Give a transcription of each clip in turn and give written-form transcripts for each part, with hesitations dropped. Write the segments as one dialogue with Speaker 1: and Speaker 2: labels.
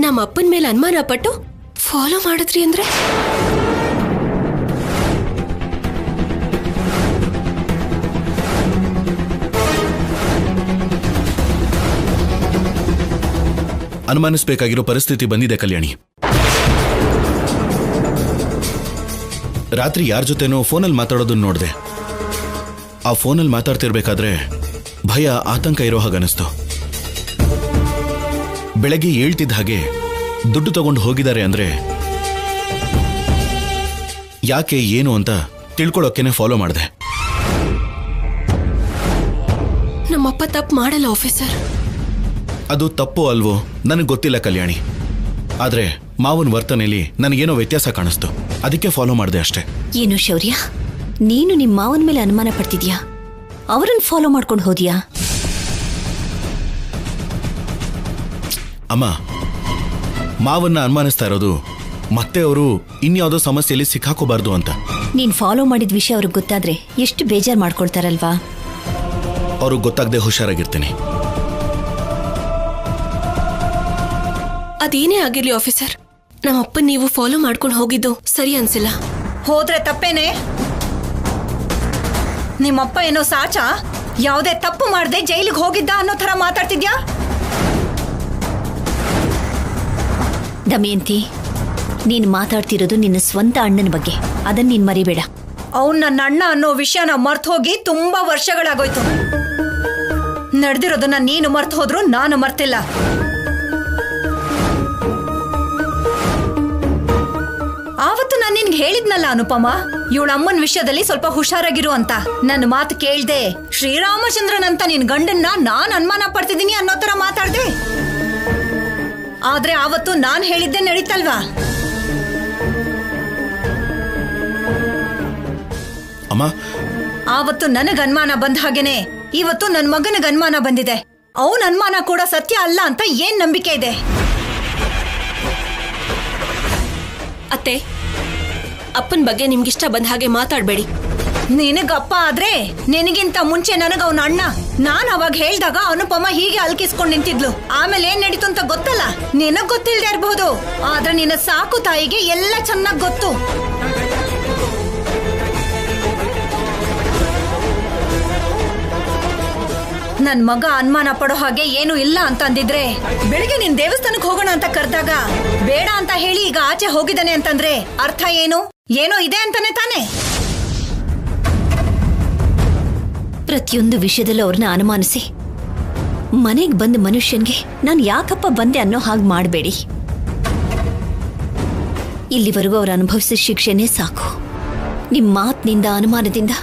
Speaker 1: ನಮ್ಮ ಅಪ್ಪನ ಮೇಲೆ ಅನುಮಾನ ಪಟ್ಟು ಫಾಲೋ ಮಾಡಿದ್ರಿ ಅಂದ್ರೆ
Speaker 2: ಅನುಮಾನಿಸಬೇಕಾಗಿರೋ ಪರಿಸ್ಥಿತಿ ಬಂದಿದೆ ಕಲ್ಯಾಣಿ. ರಾತ್ರಿ ಯಾರ ಜೊತೆನೋ ಫೋನಲ್ಲಿ ಮಾತಾಡೋದನ್ನ ನೋಡಿದೆ. ಆ ಫೋನಲ್ಲಿ ಮಾತಾಡ್ತಿರ್ಬೇಕಾದ್ರೆ ಭಯ ಆತಂಕ ಇರೋ ಹಾಗನಿಸ್ತು. ಬೆಳಗ್ಗೆ ಹೇಳ್ತಿದ್ದ ಹಾಗೆ ದುಡ್ಡು ತಗೊಂಡು ಹೋಗಿದ್ದಾರೆ ಅಂದ್ರೆ ಯಾಕೆ ಏನು ಅಂತ ತಿಳ್ಕೊಳ್ಳೋಕೆನೆ ಫಾಲೋ ಮಾಡಿದೆ.
Speaker 1: ನಮ್ಮಪ್ಪ ತಪ್ಪು ಮಾಡಲ್ಲ ಆಫೀಸರ್.
Speaker 2: ಅದು ತಪ್ಪು ಅಲ್ವೋ ನನಗೆ ಗೊತ್ತಿಲ್ಲ ಕಲ್ಯಾಣಿ. ಆದ್ರೆ ಮಾವನ ವರ್ತನೆಯಲ್ಲಿ ನನಗೇನೋ ವ್ಯತ್ಯಾಸ ಕಾಣಿಸ್ತು, ಅದಕ್ಕೆ ಫಾಲೋ ಮಾಡಿದೆ ಅಷ್ಟೇ.
Speaker 3: ಏನು ಶೌರ್ಯ, ನೀನು ನಿಮ್ಮ ಮಾವನ ಮೇಲೆ ಅನುಮಾನ ಪಡ್ತಿದ್ಯಾ? ಅವರನ್ನು ಫಾಲೋ ಮಾಡ್ಕೊಂಡು ಹೋದ್ಯಾ?
Speaker 2: ಅಮ್ಮ, ಮಾವನ್ನ ಅನುಮಾನಿಸ್ತಾ ಇರೋದು ಮತ್ತೆ ಅವರು ಇನ್ಯಾವುದೋ ಸಮಸ್ಯೆಯಲ್ಲಿ ಸಿಕ್ಕಾಕೋಬಾರ್ದು ಅಂತ.
Speaker 3: ನೀನ್ ಫಾಲೋ ಮಾಡಿದ ವಿಷಯ ಅವ್ರಿಗೆ ಗೊತ್ತಾದ್ರೆ ಎಷ್ಟು ಬೇಜಾರು ಮಾಡ್ಕೊಳ್ತಾರಲ್ವಾ?
Speaker 2: ಅವ್ರಿಗೆ ಗೊತ್ತಾಗದೆ ಹುಷಾರಾಗಿರ್ತೀನಿ.
Speaker 1: ಅದೇನೇ ಆಗಿರ್ಲಿ ಆಫೀಸರ್, ನಮ್ಮಪ್ಪನ್ ನೀವು ಫಾಲೋ ಮಾಡ್ಕೊಂಡು ಹೋಗಿದ್ದು ಸರಿ ಅನ್ಸಿಲ್ಲ.
Speaker 4: ಹೋದ್ರೆ ತಪ್ಪೇನೆ? ನಿಮ್ಮಪ್ಪ ಏನೋ ಸಾಚ ಯಾವುದೇ ತಪ್ಪು ಮಾಡದೆ ಜೈಲಿಗೆ ಹೋಗಿದ್ದ ಅನ್ನೋ ತರ ಮಾತಾಡ್ತಿದ್ಯಾ?
Speaker 3: ದಮಯಂತಿ, ನೀನ್ ಮಾತಾಡ್ತಿರೋದು ನಿನ್ನ ಸ್ವಂತ ಅಣ್ಣನ ಬಗ್ಗೆ, ಅದನ್ನ ನೀನ್ ಮರಿಬೇಡ.
Speaker 4: ಅವ್ನು ನನ್ನ ಅಣ್ಣ ಅನ್ನೋ ವಿಷಯನ ಮರ್ತು ಹೋಗಿ ತುಂಬಾ ವರ್ಷಗಳಾಗೋಯ್ತು. ನಡೆದಿರೋದನ್ನ ನೀನು ಮರ್ತು ಹೋದ್ರು ನಾನು ಮರ್ತಿಲ್ಲ. ಆವತ್ತು ನಾನು ನಿನ್ಗೆ ಹೇಳಿದ್ನಲ್ಲ ಅನುಪಮ, ಇವಳ ಅಮ್ಮನ ವಿಷಯದಲ್ಲಿ ಸ್ವಲ್ಪ ಹುಷಾರಾಗಿರು ಅಂತ. ನನ್ನ ಮಾತು ಕೇಳ್ದೆ ಶ್ರೀರಾಮಚಂದ್ರನ್ ಅಂತ ನಿನ್ ಗಂಡನ್ನ ನಾನ್ ಅನುಮಾನ ಪಡ್ತಿದ್ದೀನಿ ಅನ್ನೋ ತರ ಮಾತಾಡ್ದೆ. ಆದ್ರೆ ಆವತ್ತು ನಾನ್ ಹೇಳಿದ್ದೆ ನಡೀತಲ್ವಾ?
Speaker 2: ಅಮ್ಮ,
Speaker 4: ಆವತ್ತು ನನಗ್ ಅನುಮಾನ ಬಂದ ಹಾಗೇನೆ ಇವತ್ತು ನನ್ನ ಮಗನಿಗೆ ಅನುಮಾನ ಬಂದಿದೆ. ಅವನ ಅನುಮಾನ ಕೂಡ ಸತ್ಯ ಅಲ್ಲ ಅಂತ ಏನ್ ನಂಬಿಕೆ ಇದೆ?
Speaker 1: ಅತ್ತೆ, ಅಪ್ಪನ ಬಗ್ಗೆ ನಿಮ್ಗಿಷ್ಟ ಬಂದ ಹಾಗೆ ಮಾತಾಡ್ಬೇಡಿ.
Speaker 4: ನಿನಗಪ್ಪ ಆದ್ರೆ ನಿನಗಿಂತ ಮುಂಚೆ ನನಗ ಅವನ ಅಣ್ಣ. ನಾನ್ ಅವಾಗ ಹೇಳ್ದಾಗ ಅನುಪಮ ಹೀಗೆ ಅಲ್ಕಿಸ್ಕೊಂಡ್ ನಿಂತಿದ್ಲು. ಆಮೇಲೆ ಏನ್ ನಡೀತು ಅಂತ ಗೊತ್ತಲ್ಲ. ನಿನಗ್ ಗೊತ್ತಿಲ್ದೇ ಇರಬಹುದು, ಆದ್ರೆ ನಿನ್ನ ಸಾಕು ತಾಯಿಗೆ ಎಲ್ಲ ಚೆನ್ನಾಗ್ ಗೊತ್ತು. ನನ್ ಮಗ ಅನುಮಾನ ಪಡೋ ಹಾಗೆ ಏನು ಇಲ್ಲ ಅಂತ ಅಂದಿದ್ರೆ ಬೆಳಿಗ್ಗೆ ನಿನ್ ದೇವಸ್ಥಾನಕ್ಕೆ ಹೋಗೋಣ ಅಂತ ಕರೆದಾಗ ಬೇಡ ಅಂತ ಹೇಳಿ ಈಗ ಆಚೆ ಹೋಗಿದ್ದಾನೆ ಅಂತಂದ್ರೆ ಅರ್ಥ ಏನು? ಏನೋ ಇದೆ ಅಂತಾನೆ ತಾನೆ?
Speaker 3: ಪ್ರತಿಯೊಂದು ವಿಷಯದಲ್ಲೂ ಅವ್ರನ್ನ ಅನುಮಾನಿಸಿ ಮನೆಗೆ ಬಂದ ಮನುಷ್ಯನ್ಗೆ ನಾನು ಯಾಕಪ್ಪ ಬಂದೆ ಅನ್ನೋ ಹಾಗೆ ಮಾಡಬೇಡಿ. ಇಲ್ಲಿವರೆಗೂ ಅವ್ರು ಅನುಭವಿಸಿದ ಶಿಕ್ಷೆನೇ ಸಾಕು. ನಿಮ್ಮ ಮಾತಿನಿಂದ ಅನುಮಾನದಿಂದ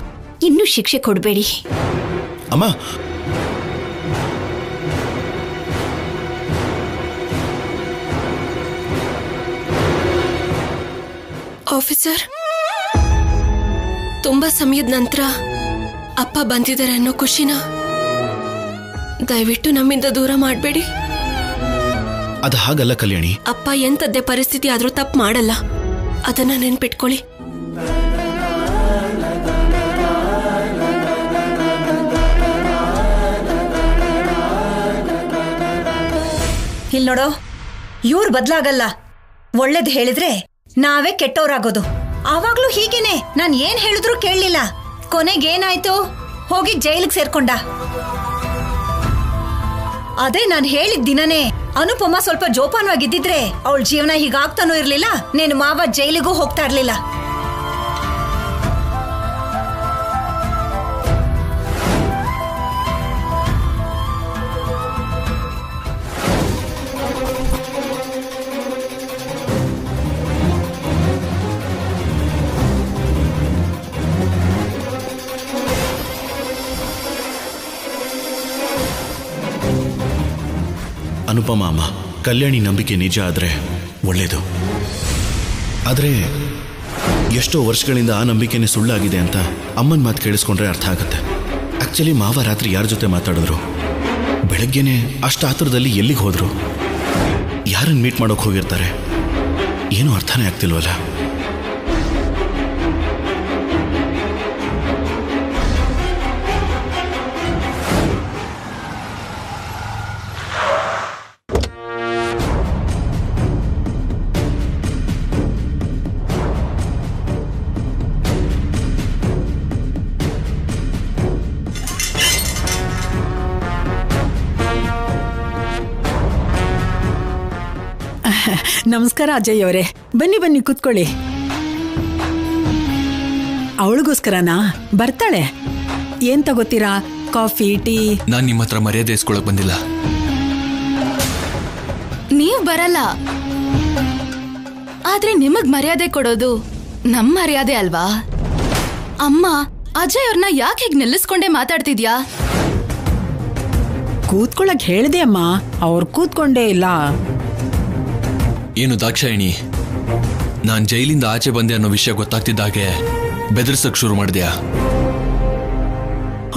Speaker 3: ಇನ್ನೂ ಶಿಕ್ಷೆ ಕೊಡಬೇಡಿ.
Speaker 2: ಅಮ್ಮ,
Speaker 1: ಆಫೀಸರ್, ತುಂಬಾ ಸಮಯದ ನಂತರ ಅಪ್ಪ ಬಂದಿದ್ದಾರೆ ಅನ್ನೋ ಖುಷಿನ ದಯವಿಟ್ಟು ನಮ್ಮಿಂದ ದೂರ ಮಾಡಬೇಡಿ.
Speaker 2: ಅದು ಹಾಗಲ್ಲ ಕಲ್ಯಾಣಿ.
Speaker 1: ಅಪ್ಪ ಎಂತದ್ದೇ ಪರಿಸ್ಥಿತಿ ಆದ್ರೂ ತಪ್ಪು ಮಾಡಲ್ಲ, ಅದನ್ನ ನೆನ್ಪಿಟ್ಕೊಳ್ಳಿ.
Speaker 4: ಇಲ್ ನೋಡೋ, ಇವ್ರು ಬದ್ಲಾಗಲ್ಲ. ಒಳ್ಳೇದ್ ಹೇಳಿದ್ರೆ ನಾವೇ ಕೆಟ್ಟವ್ರಾಗೋದು. ಆವಾಗ್ಲೂ ಹೀಗೇನೆ, ನಾನ್ ಏನ್ ಹೇಳಿದ್ರು ಕೇಳಲಿಲ್ಲ. ಕೊನೆಗೇನಾಯ್ತು? ಹೋಗಿ ಜೈಲಿಗೆ ಸೇರ್ಕೊಂಡ. ಅದೇ ನಾನ್ ಹೇಳಿದ ದಿನನೇ ಅನುಪಮ ಸ್ವಲ್ಪ ಜೋಪಾನವಾಗಿದ್ದಿದ್ರೆ ಅವಳ ಜೀವನ ಹೀಗಾಗ್ತಾನೂ ಇರ್ಲಿಲ್ಲ, ನೀನು ಮಾವ ಜೈಲಿಗೂ ಹೋಗ್ತಾ ಇರ್ಲಿಲ್ಲ.
Speaker 2: ಅನುಪಮ ಅಮ್ಮ, ಕಲ್ಯಾಣಿ ನಂಬಿಕೆ ನಿಜ ಆದ್ರೆ ಒಳ್ಳೇದು. ಆದ್ರೆ ಎಷ್ಟೋ ವರ್ಷಗಳಿಂದ ಆ ನಂಬಿಕೆನೇ ಸುಳ್ಳಾಗಿದೆ ಅಂತ ಅಮ್ಮನ ಮಾತು ಕೇಳಿಸ್ಕೊಂಡ್ರೆ ಅರ್ಥ ಆಗುತ್ತೆ. ಆಕ್ಚುಲಿ ಮಾವ ರಾತ್ರಿ ಯಾರ ಜೊತೆ ಮಾತಾಡಿದ್ರು? ಬೆಳಗ್ಗೆನೆ ಅಷ್ಟು ಆತುರದಲ್ಲಿ ಎಲ್ಲಿಗೆ ಹೋದ್ರು? ಯಾರನ್ನು ಮೀಟ್ ಮಾಡೋಕೆ ಹೋಗಿರ್ತಾರೆ? ಏನೂ ಅರ್ಥನೇ ಆಗ್ತಿಲ್ವಲ್ಲ.
Speaker 5: ನಮಸ್ಕಾರ ಅಜಯ್ ಅವರೇ, ಬನ್ನಿ ಬನ್ನಿ ಕೂತ್ಕೊಳ್ಳಿ. ಅವಳಿಗೋಸ್ಕರನಾ? ಬರ್ತಾಳೆ. ಏನ್ ತಗೋತೀರಾ? Coffee, tea?
Speaker 6: ನಾನ್ ನಿಮ್ಮ ಹತ್ರ ಮರ್ಯಾದೆ ಇಸ್ಕೊಳಕ್ ಬಂದಿಲ್ಲ.
Speaker 7: ನೀವ್ ಬರಲ್ಲ, ಆದ್ರೆ ನಿಮಗ್ ಮರ್ಯಾದೆ ಕೊಡೋದು ನಮ್ ಮರ್ಯಾದೆ ಅಲ್ವಾ? ಅಮ್ಮ, ಅಜಯ್ ಅವ್ರನ್ನ ಯಾಕೆ ಹೀಗ್ ನಿಲ್ಲಿಸ್ಕೊಂಡೇ ಮಾತಾಡ್ತಿದ್ಯಾ?
Speaker 5: ಕೂತ್ಕೊಳ್ಳಕ್ ಹೇಳ್ದೆ ಅಮ್ಮ, ಅವ್ರು ಕೂತ್ಕೊಂಡೇ ಇಲ್ಲ.
Speaker 6: ಏನು ದಾಕ್ಷಾಯಿಣಿ, ನಾನ್ ಜೈಲಿಂದ ಆಚೆ ಬಂದೆ ಅನ್ನೋ ವಿಷಯ ಗೊತ್ತಾಗ್ತಿದ್ದಾಗೆ ಬೆದರ್ಸಕ್ ಶುರು ಮಾಡಿದ್ಯಾ?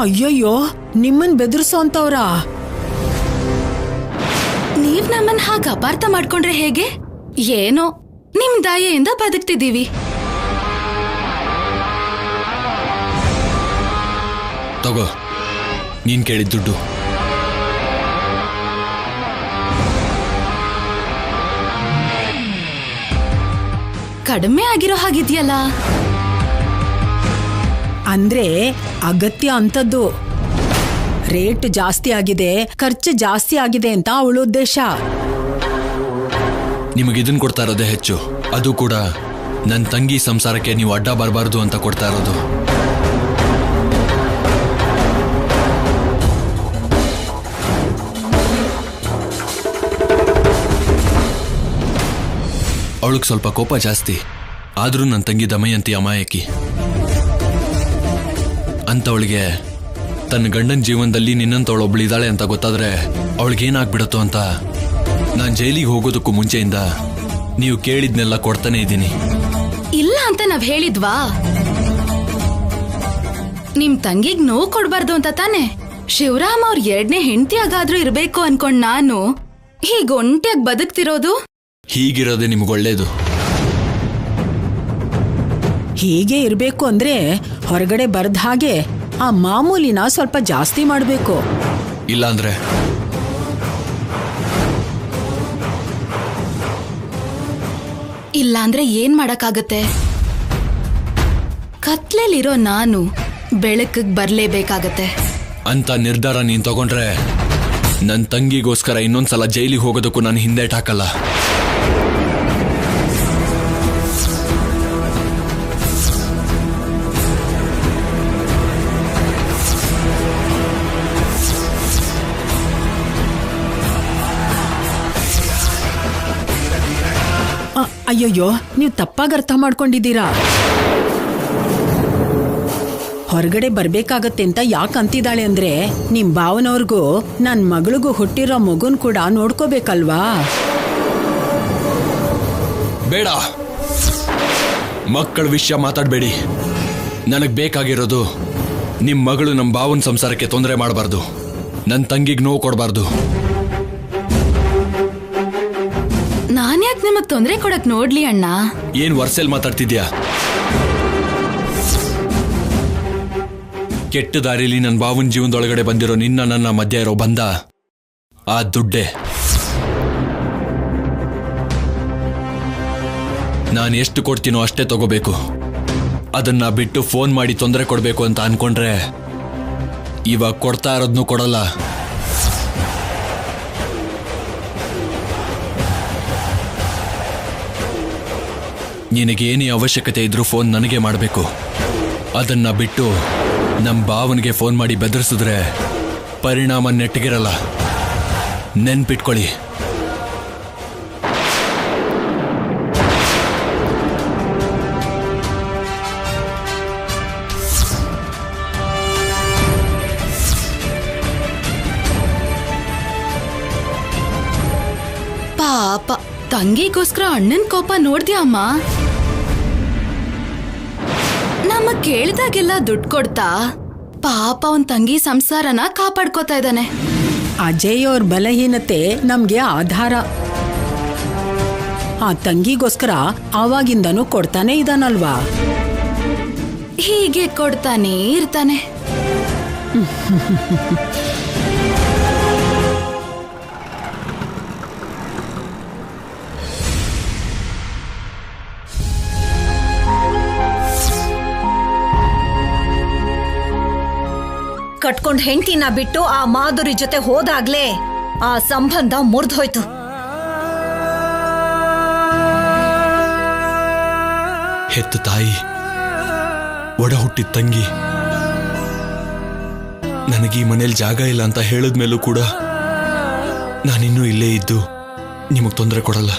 Speaker 5: ಅಯ್ಯಯ್ಯೋ, ನಿಮ್ಮನ್ ಬೆದರ್ಸೋ ಅಂತವ್ರ?
Speaker 7: ನೀವ್ ನಮ್ಮನ್ ಹಾಗೆ ಅಪಾರ್ಥ ಮಾಡ್ಕೊಂಡ್ರೆ ಹೇಗೆ? ಏನೋ ನಿಮ್ ದಯೆಯಿಂದ ಬದುಕ್ತಿದೀವಿ.
Speaker 6: ತಗೋ, ನೀನ್ ಕೇಳಿದ ದುಡ್ಡು.
Speaker 7: ಕಡಿಮೆ ಆಗಿರೋ ಹಾಗಿದ್ಯಲ್ಲ.
Speaker 5: ಅಂದ್ರೆ ಅಗತ್ಯ ಅಂತದ್ದು. ರೇಟ್ ಜಾಸ್ತಿ ಆಗಿದೆ, ಖರ್ಚು ಜಾಸ್ತಿ ಆಗಿದೆ ಅಂತ ಅವಳ ಉದ್ದೇಶ.
Speaker 6: ನಿಮಗಿದನ್ ಕೊಡ್ತಾ ಇರೋದೇ ಹೆಚ್ಚು, ಅದು ಕೂಡ ನನ್ನ ತಂಗಿ ಸಂಸಾರಕ್ಕೆ ನೀವು ಅಡ್ಡ ಬರಬಾರ್ದು ಅಂತ ಕೊಡ್ತಾ ಇರೋದು. ಅವಳಿಗೆ ಸ್ವಲ್ಪ ಕೋಪ ಜಾಸ್ತಿ, ಆದ್ರೂ ನನ್ನ ತಂಗಿ ದಮಯಂತಿ ಅಮಾಯಕಿ. ಅಂತವಳಿಗೆ ತನ್ನ ಗಂಡನ ಜೀವನದಲ್ಲಿ ನಿನ್ನಂತವಳೊಬ್ಳಿದಾಳೆ ಅಂತ ಗೊತ್ತಾದ್ರೆ ಅವಳಿಗೇನಾಗ್ಬಿಡತ್ತೋ ಅಂತ ನಾನು ಜೈಲಿಗೆ ಹೋಗೋದಕ್ಕೂ ಮುಂಚೆಯಿಂದ ನೀವು ಕೇಳಿದ್ನೆಲ್ಲ ಕೊಡ್ತಾನೆ ಇದ್ದೀನಿ.
Speaker 7: ಇಲ್ಲ ಅಂತ ನಾವ್ ಹೇಳಿದ್ವಾ? ನಿಮ್ ತಂಗಿಗ್ ನೋವು ಕೊಡ್ಬಾರ್ದು ಅಂತ ತಾನೆ ಶಿವರಾಮ್ ಅವ್ರ 2ನೇ ಹೆಂಡತಿಯಾಗಾದ್ರೂ ಇರ್ಬೇಕು ಅನ್ಕೊಂಡ್ ನಾನು ಹೀಗ್ ಒಂಟಿಯಾಗಿ ಬದುಕ್ತಿರೋದು.
Speaker 6: ಹೀಗಿರೋದೇ ನಿಮ್ಗೊಳ್ಳೇದು.
Speaker 5: ಹೀಗೆ ಇರ್ಬೇಕು ಅಂದ್ರೆ ಹೊರಗಡೆ ಬರ್ದ ಹಾಗೆ ಆ ಮಾಮೂಲಿನ ಸ್ವಲ್ಪ ಜಾಸ್ತಿ ಮಾಡ್ಬೇಕು.
Speaker 6: ಇಲ್ಲಾಂದ್ರೆ
Speaker 7: ಇಲ್ಲಾಂದ್ರೆ ಏನ್ ಮಾಡಕ್ಕಾಗತ್ತೆ? ಕತ್ಲೆಲಿರೋ ನಾನು ಬೆಳಕಿಗೆ ಬರ್ಲೇಬೇಕಾಗತ್ತೆ.
Speaker 6: ಅಂತ ನಿರ್ಧಾರ ನೀನ್ ತಗೊಂಡ್ರೆ ನನ್ನ ತಂಗಿಗೋಸ್ಕರ ಇನ್ನೊಂದ್ಸಲ ಜೈಲಿಗೆ ಹೋಗೋದಕ್ಕೂ ನಾನು ಹಿಂದೇಟ್ ಹಾಕಲ್ಲ.
Speaker 5: ಅಯ್ಯಯ್ಯೋ, ನೀವು ತಪ್ಪಾಗಿ ಅರ್ಥ ಮಾಡ್ಕೊಂಡಿದ್ದೀರಾ. ಹೊರಗಡೆ ಬರ್ಬೇಕಾಗತ್ತೆ ಅಂತ ಯಾಕೆ ಅಂತಿದ್ದಾಳೆ ಅಂದ್ರೆ ನಿಮ್ ಭಾವನವ್ರಿಗೂ ನನ್ ಮಗಳಿಗೂ ಹುಟ್ಟಿರೋ ಮಗುನ್ ಕೂಡ ನೋಡ್ಕೋಬೇಕಲ್ವಾ.
Speaker 6: ಬೇಡ, ಮಕ್ಕಳ ವಿಷಯ ಮಾತಾಡಬೇಡಿ. ನನಗ್ ಬೇಕಾಗಿರೋದು ನಿಮ್ ಮಗಳು ನಮ್ಮ ಭಾವನ ಸಂಸಾರಕ್ಕೆ ತೊಂದರೆ ಮಾಡಬಾರ್ದು, ನನ್ನ ತಂಗಿಗೆ ನೋವು ಕೊಡಬಾರ್ದು.
Speaker 7: ನಾನ್ಯಾಕೆ ನಿಮಗ್ ತೊಂದರೆ ಕೊಡಕ್ ನೋಡ್ಲಿ ಅಣ್ಣ?
Speaker 6: ಏನ್ ವರ್ಸೆಲ್ ಮಾತಾಡ್ತಿದ್ಯಾ? ಕೆಟ್ಟ ದಾರಿಲಿ ನನ್ನ ಭಾವನ ಜೀವನದೊಳಗಡೆ ಬಂದಿರೋ ನಿನ್ನ ನನ್ನ ಮಧ್ಯ ಇರೋ ಬಂಧ ಆ ದುಡ್ಡೆ. ನಾನು ಎಷ್ಟು ಕೊಡ್ತೀನೋ ಅಷ್ಟೇ ತಗೋಬೇಕು. ಅದನ್ನ ಬಿಟ್ಟು ಫೋನ್ ಮಾಡಿ ತೊಂದರೆ ಕೊಡ್ಬೇಕು ಅಂತ ಅನ್ಕೊಂಡ್ರೆ ಇವಾಗ ಕೊಡ್ತಾ ಇರೋದ್ನು ಕೊಡಲ್ಲ. ನಿನಗೇನೇ ಅವಶ್ಯಕತೆ ಇದ್ರೂ ಫೋನ್ ನನಗೆ ಮಾಡಬೇಕು. ಅದನ್ನ ಬಿಟ್ಟು ನಮ್ಮ ಭಾವನಿಗೆ ಫೋನ್ ಮಾಡಿ ಬೆದರಿಸಿದ್ರೆ ಪರಿಣಾಮ ನೆಟ್ಟಗಿರಲ್ಲ, ನೆನ್ಪಿಟ್ಕೊಳ್ಳಿ.
Speaker 7: ಪಾಪ, ತಂಗಿಗೋಸ್ಕರ ಅಣ್ಣನ್ ಕೋಪ ನೋಡ್ದ್ಯಾ ಅಮ್ಮ? ನಮಗ್ ಕೇಳಿದಾಗೆಲ್ಲ ದುಡ್ಡು ಕೊಡ್ತಾ ಪಾಪ ಅವನ್ ತಂಗಿ ಸಂಸಾರನ ಕಾಪಾಡ್ಕೋತಾ ಇದ್ದಾನೆ.
Speaker 5: ಅಜಯ್ ಅವ್ರ ಬಲಹೀನತೆ ನಮ್ಗೆ ಆಧಾರ. ಆ ತಂಗಿಗೋಸ್ಕರ ಆವಾಗಿಂದನೂ ಕೊಡ್ತಾನೆ ಇದಾನಲ್ವಾ.
Speaker 7: ಹೀಗೆ ಕೊಡ್ತಾನೆ ಇರ್ತಾನೆ.
Speaker 4: ಕಟ್ಕೊಂಡ್ ಹೆಂಡತಿನ ಬಿಟ್ಟು ಆ ಮಾಧುರಿ ಜೊತೆ ಹೋದಾಗ್ಲೇ ಆ ಸಂಬಂಧ ಮುರಿದೋಯ್ತು.
Speaker 6: ಹೆತ್ತ ತಾಯಿ, ಒಡ ಹುಟ್ಟಿದ ತಂಗಿ, ನನಗೆ ಈ ಮನೇಲಿ ಜಾಗ ಇಲ್ಲ ಅಂತ ಹೇಳಿದ್ಮೇಲೂ ಕೂಡ ನಾನಿನ್ನೂ ಇಲ್ಲೇ ಇದ್ದು ನಿಮಗ್ ತೊಂದರೆ ಕೊಡಲ್ಲ.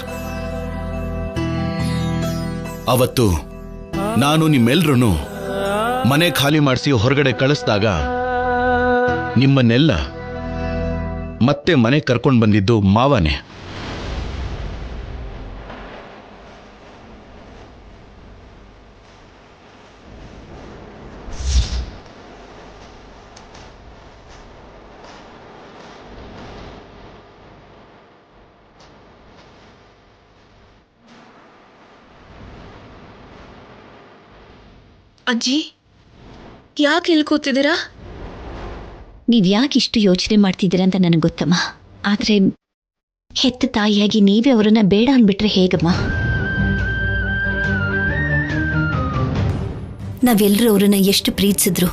Speaker 2: ಅವತ್ತು ನಾನು ನಿಮ್ಮೆಲ್ರೂ ಮನೆ ಖಾಲಿ ಮಾಡಿಸಿ ಹೊರಗಡೆ ಕಳಿಸಿದಾಗ ನಿಮ್ಮನ್ನೆಲ್ಲ ಮತ್ತೆ ಮನೆ ಕರ್ಕೊಂಡು ಬಂದಿದ್ದು ಮಾವನೇ.
Speaker 1: ಅಜ್ಜಿ, ಯಾಕೆ ಇಲ್ಲಿ ಕೂತಿದ್ದೀರಾ?
Speaker 3: ನೀವ್ ಯಾಕೆ ಇಷ್ಟು ಯೋಚನೆ ಮಾಡ್ತಿದ್ದೀರಾ ಅಂತ ನನಗೆ ಗೊತ್ತಮ್ಮ. ಆದ್ರೆ ಹೆತ್ತ ತಾಯಿಯಾಗಿ ನೀವೇ ಅವರನ್ನ ಬೇಡ ಅನ್ಬಿಟ್ರೆ ಹೇಗಮ್ಮ? ನಾವೆಲ್ಲರೂ ಅವರನ್ನ ಎಷ್ಟು ಪ್ರೀತಿಸಿದ್ರು,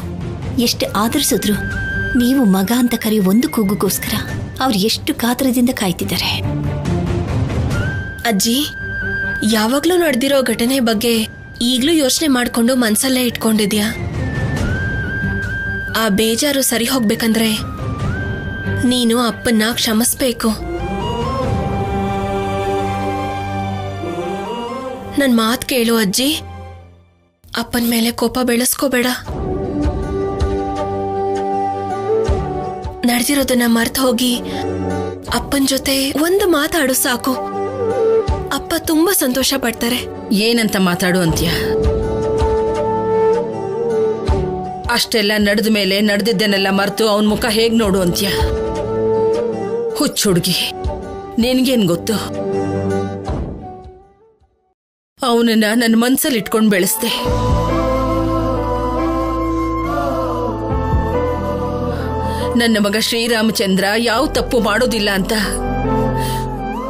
Speaker 3: ಎಷ್ಟು ಆದರಿಸಿದ್ರು, ನೀವು ಮಗ ಅಂತ ಕರೆಯೋ ಒಂದು ಕೂಗುಗೋಸ್ಕರ ಅವ್ರು ಎಷ್ಟು ಕಾತರದಿಂದ ಕಾಯ್ತಿದ್ದಾರೆ.
Speaker 1: ಅಜ್ಜಿ, ಯಾವಾಗ್ಲೂ ನಡೆದಿರೋ ಘಟನೆ ಬಗ್ಗೆ ಈಗ್ಲೂ ಯೋಚನೆ ಮಾಡ್ಕೊಂಡು ಮನ್ಸಲ್ಲೇ ಇಟ್ಕೊಂಡಿದ್ಯಾ? ಆ ಬೇಜಾರು ಸರಿ ಹೋಗ್ಬೇಕಂದ್ರೆ ನೀನು ಅಪ್ಪನ್ನ ಕ್ಷಮಿಸ್ಬೇಕು. ನನ್ ಮಾತ್ ಕೇಳು ಅಜ್ಜಿ, ಅಪ್ಪನ ಮೇಲೆ ಕೋಪ ಬೆಳೆಸ್ಕೋಬೇಡ. ನಡೆದಿರೋದನ್ನ ಮರ್ತು ಹೋಗಿ ಅಪ್ಪನ ಜೊತೆ ಒಂದು ಮಾತಾಡು ಸಾಕು. ಅಪ್ಪ ತುಂಬಾ ಸಂತೋಷ ಪಡ್ತಾರೆ.
Speaker 8: ಏನಂತ ಮಾತಾಡು ಅಂತ್ಯ? ಅಷ್ಟೆಲ್ಲ ನಡೆದ ಮೇಲೆ ನಡೆದಿದ್ದನ್ನೆಲ್ಲ ಮರೆತು ಅವನ ಮುಖ ಹೇಗ್ ನೋಡು ಅಂತ್ಯ? ಹುಚ್ಚ ಹುಡುಗಿ, ನಿನ್ಗೇನ್ ಗೊತ್ತು? ಅವನನ್ನ ನನ್ನ ಮನ್ಸಲ್ಲಿ ಇಟ್ಕೊಂಡು ಬೆಳೆಸ್ದೆ. ನನ್ನ ಮಗ ಶ್ರೀರಾಮಚಂದ್ರ ಯಾವ ತಪ್ಪು ಮಾಡೋದಿಲ್ಲ ಅಂತ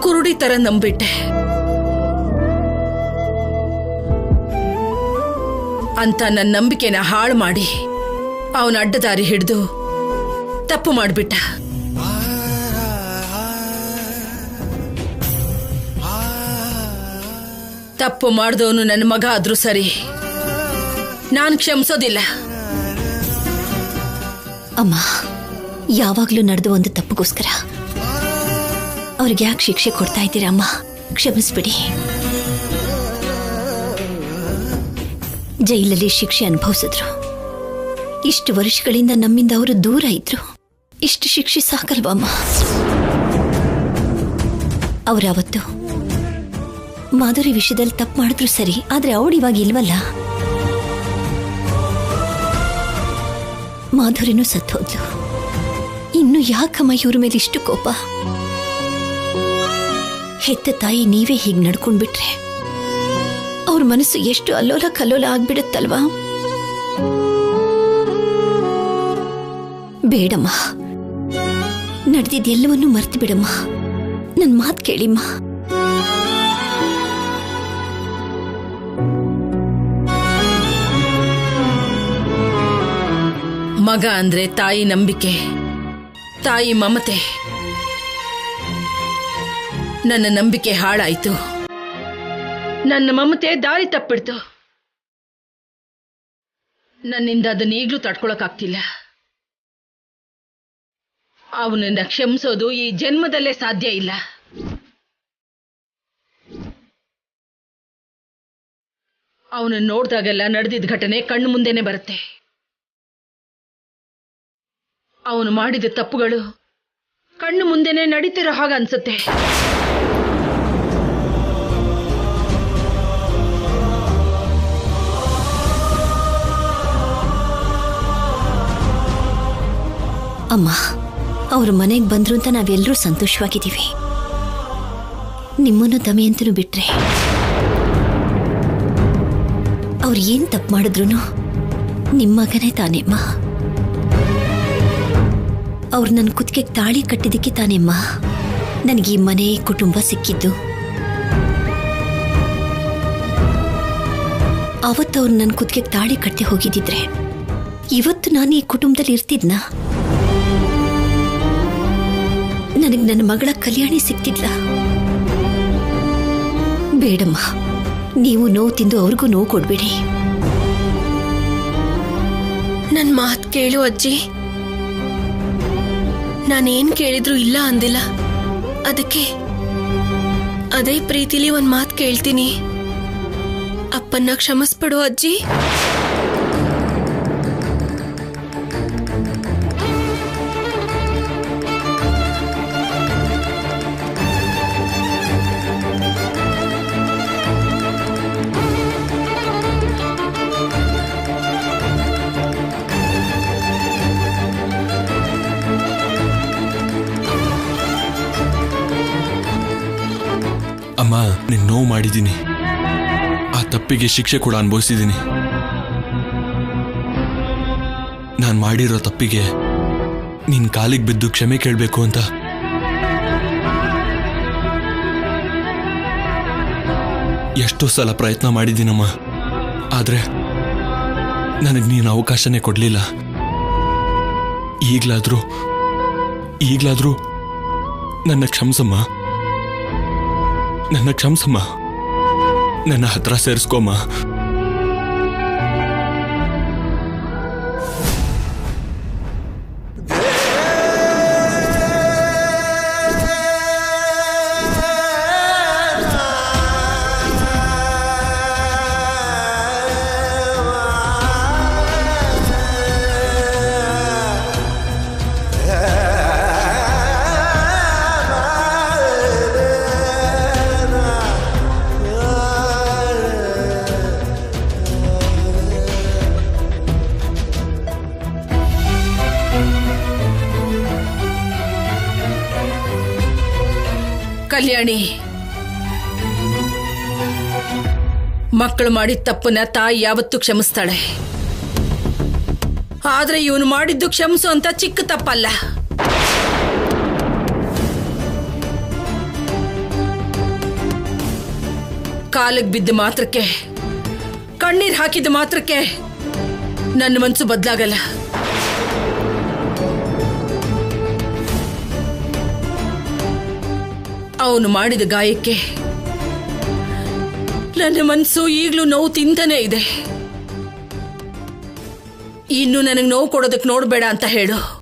Speaker 8: ಕುರುಡಿ ತರ ನಂಬಿಟ್ಟೆ. ಅಂತ ನನ್ನ ನಂಬಿಕೆನ ಹಾಳು ಮಾಡಿ ಅವನ ಅಡ್ಡದಾರಿ ಹಿಡಿದು ತಪ್ಪು ಮಾಡಿಬಿಟ್ಟ. ತಪ್ಪು ಮಾಡಿದವನು ನನ್ನ ಮಗ ಆದ್ರೂ ಸರಿ, ನಾನು ಕ್ಷಮಿಸೋದಿಲ್ಲ.
Speaker 3: ಅಮ್ಮ, ಯಾವಾಗ್ಲೂ ನಡೆದ ಒಂದು ತಪ್ಪಿಗೋಸ್ಕರ ಅವ್ರಿಗೆ ಯಾಕೆ ಶಿಕ್ಷೆ ಕೊಡ್ತಾ ಇದ್ದೀರಾ ಅಮ್ಮ? ಕ್ಷಮಿಸ್ಬಿಡಿ. ಜೈಲಲ್ಲಿ ಶಿಕ್ಷೆ ಅನುಭವಿಸಿದ್ರು. ಇಷ್ಟು ವರ್ಷಗಳಿಂದ ನಮ್ಮಿಂದ ಅವರು ದೂರ ಇದ್ರು. ಇಷ್ಟು ಶಿಕ್ಷೆ ಸಾಕಲ್ವಮ್ಮ? ಅವರಾವತ್ತು ಮಾಧುರಿ ವಿಷಯದಲ್ಲಿ ತಪ್ಪು ಮಾಡಿದ್ರು ಸರಿ, ಆದ್ರೆ ಅವಳು ಇವಾಗ ಇಲ್ವಲ್ಲ. ಮಾಧುರಿನೂ ಸತ್ತೋದ್ಲು. ಇನ್ನು ಯಾಕಮ್ಮ ಇವ್ರ ಮೇಲೆ ಇಷ್ಟು ಕೋಪ? ಹೆತ್ತ ತಾಯಿ ನೀವೇ ಹೀಗೆ ನಡ್ಕೊಂಡ್ಬಿಟ್ರೆ ಅವ್ರ ಮನಸ್ಸು ಎಷ್ಟು ಅಲ್ಲೋಲ ಕಲ್ಲೋಲ ಆಗ್ಬಿಡುತ್ತಲ್ವಾ? ಬೇಡಮ್ಮ, ನಡೆದಿದ್ದೆಲ್ಲವನ್ನೂ ಮರ್ತು ಬಿಡಮ್ಮ. ನನ್ ಮಾತು ಕೇಳಿಮ್ಮ.
Speaker 8: ಮಗ ಅಂದ್ರೆ ತಾಯಿ ನಂಬಿಕೆ, ತಾಯಿ ಮಮತೆ. ನನ್ನ ನಂಬಿಕೆ ಹಾಳಾಯ್ತು, ನನ್ನ ಮಮತೆ ದಾರಿ ತಪ್ಪಿಡ್ತು. ನನ್ನಿಂದ ಅದನ್ನ ಈಗ್ಲೂ ತಡ್ಕೊಳಕ್ಕಾಗ್ತಿಲ್ಲ. ಅವನನ್ನ ಕ್ಷಮಿಸೋದು ಈ ಜನ್ಮದಲ್ಲೇ ಸಾಧ್ಯ ಇಲ್ಲ. ಅವನನ್ನು ನೋಡಿದಾಗೆಲ್ಲ ನಡೆದಿದ್ದ ಘಟನೆ ಕಣ್ಣು ಮುಂದೆನೆ ಬರುತ್ತೆ. ಅವನು ಮಾಡಿದ ತಪ್ಪುಗಳು ಕಣ್ಣು ಮುಂದೆನೆ ನಡೀತಿರೋ ಹಾಗೆ ಅನ್ಸುತ್ತೆ.
Speaker 3: ಅಮ್ಮ, ಅವ್ರ ಮನೆಗೆ ಬಂದ್ರು ಅಂತ ನಾವೆಲ್ಲರೂ ಸಂತೋಷವಾಗಿದ್ದೀವಿ. ನಿಮ್ಮನ್ನು ದಮಯಂತನು ಬಿಟ್ರೆ ಅವ್ರು ಏನ್ ತಪ್ಪು ಮಾಡಿದ್ರು ನಿಮ್ಮ ಮಗನೇ ತಾನೇಮ್ಮ. ಅವ್ರು ನನ್ನ ಕುತ್ತಿಗೆಗೆ ತಾಳಿ ಕಟ್ಟಿದ್ದಕ್ಕೆ ತಾನೇಮ್ಮ ನನಗೆ ಈ ಮನೆ ಕುಟುಂಬ ಸಿಕ್ಕಿದ್ದು. ಅವತ್ತು ಅವ್ರು ನನ್ನ ಕುತ್ತಿಗೆಗೆ ತಾಳಿ ಕಟ್ಟಿ ಹೋಗಿದ್ದಿದ್ರೆ ಇವತ್ತು ನಾನು ಈ ಕುಟುಂಬದಲ್ಲಿ ಇರ್ತಿದ್ನಾ? ನನಗೆ ನನ್ನ ಮಗಳ ಕಲ್ಯಾಣಿ ಸಿಕ್ತಿದ್ಲ? ಬೇಡಮ್ಮ, ನೀವು ನೋವು ತಿಂದು ಅವ್ರಿಗೂ ನೋವು ಕೊಡ್ಬೇಡಿ.
Speaker 1: ನನ್ ಮಾತ್ ಕೇಳು ಅಜ್ಜಿ. ನಾನೇನ್ ಕೇಳಿದ್ರು ಇಲ್ಲ ಅಂದಿಲ್ಲ. ಅದಕ್ಕೆ ಅದೇ ಪ್ರೀತಿಲಿ ಒಂದ್ ಮಾತ್ ಕೇಳ್ತೀನಿ. ಅಪ್ಪನ್ನ ಕ್ಷಮಿಸ್ಬಿಡು ಅಜ್ಜಿ.
Speaker 6: ಅಮ್ಮ, ನಿನ್ ನೋವು ಮಾಡಿದ್ದೀನಿ. ಆ ತಪ್ಪಿಗೆ ಶಿಕ್ಷೆ ಕೂಡ ಅನುಭವಿಸಿದ್ದೀನಿ. ನಾನು ಮಾಡಿರೋ ತಪ್ಪಿಗೆ ನಿನ್ ಕಾಲಿಗೆ ಬಿದ್ದು ಕ್ಷಮೆ ಕೇಳಬೇಕು ಅಂತ ಎಷ್ಟೋ ಸಲ ಪ್ರಯತ್ನ ಮಾಡಿದ್ದೀನಮ್ಮ. ಆದ್ರೆ ನನಗೆ ನೀನು ಅವಕಾಶನೇ ಕೊಡ್ಲಿಲ್ಲ. ಈಗ್ಲಾದ್ರೂ ನನ್ನ ಕ್ಷಮಿಸಮ್ಮ. ನನ್ನ ಹತ್ರ ಸೇರಿಸ್ಕೊಮ್ಮ.
Speaker 8: ಕಲ್ಯಾಣಿ, ಮಕ್ಕಳು ಮಾಡಿದ ತಪ್ಪನ್ನ ತಾಯಿ ಯಾವತ್ತೂ ಕ್ಷಮಿಸ್ತಾಳೆ. ಆದ್ರೆ ಇವನು ಮಾಡಿದ್ದು ಕ್ಷಮಿಸು ಅಂತ ಚಿಕ್ಕ ತಪ್ಪಲ್ಲ. ಕಾಲಿಗೆ ಬಿದ್ದ ಮಾತ್ರಕ್ಕೆ, ಕಣ್ಣೀರ್ ಹಾಕಿದ ಮಾತ್ರಕ್ಕೆ ನನ್ನ ಮನಸ್ಸು ಬದಲಾಗಲ್ಲ. ಅವನು ಮಾಡಿದ ಗಾಯಕ್ಕೆ ನನ್ನ ಮನಸ್ಸು ಈಗಲೂ ನೋವು ತಿಂತಾನೆ ಇದೆ. ಇನ್ನು ನನಗೆ ನೋವು ಕೊಡೋದಕ್ಕೆ ನೋಡ್ಬೇಡ ಅಂತ ಹೇಳು.